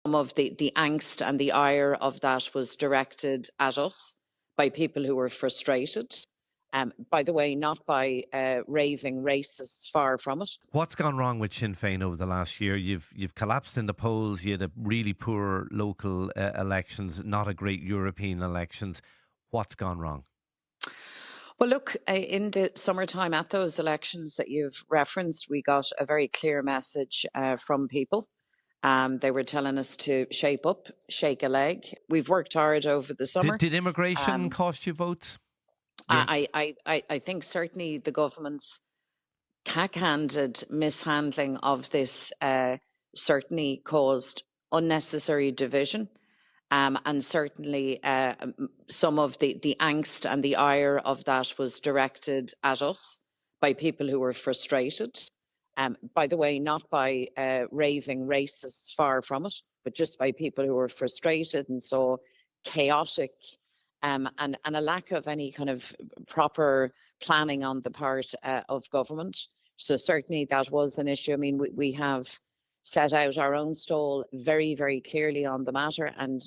of the angst and the ire of that was directed at us by people who were frustrated. By the way, not by raving racists, far from it. What's gone wrong with Sinn Féin over the last year? You've collapsed in the polls. You had a really poor local elections, not a great European elections. What's gone wrong? Well, look, in the summertime at those elections that you've referenced, we got a very clear message from people. They were telling us to shape up, shake a leg. We've worked hard over the Did, summer. did immigration Um, cost you votes? The, I think certainly the government's cack-handed mishandling of this certainly caused unnecessary division. And certainly some of the angst and the ire of that was directed at us by people who were frustrated. By the way, not by raving racists, far from it, but just by people who were frustrated and saw chaotic and a lack of any kind of proper planning on the part of government. So certainly that was an issue. I mean, we have set out our own stall very, very clearly on the matter. And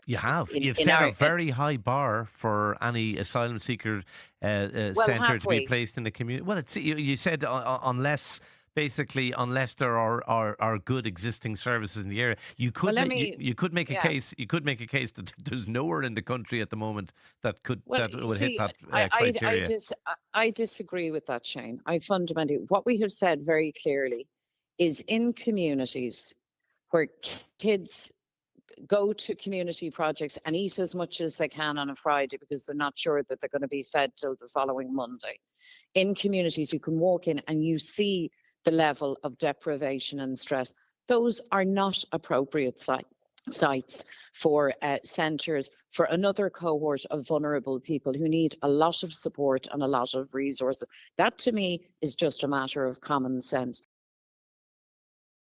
you have. You've in set a our, very high bar for any asylum seeker well, centre have to be we? placed in the community. Well, you said unless. Basically, unless there are good existing services in the area, you Well, could let make me, you could make a yeah. case. You could make a case that there's nowhere in the country at the moment Well, that you would hit see, that criteria. I disagree with that, Shane. I fundamentally, what we have said very clearly is in communities where kids go to community projects and eat as much as they can on a Friday because they're not sure that they're going to be fed till the following Monday. In communities, you can walk in and you see the level of deprivation and stress. Those are not appropriate sites for centres for another cohort of vulnerable people who need a lot of support and a lot of resources. That to me is just a matter of common sense.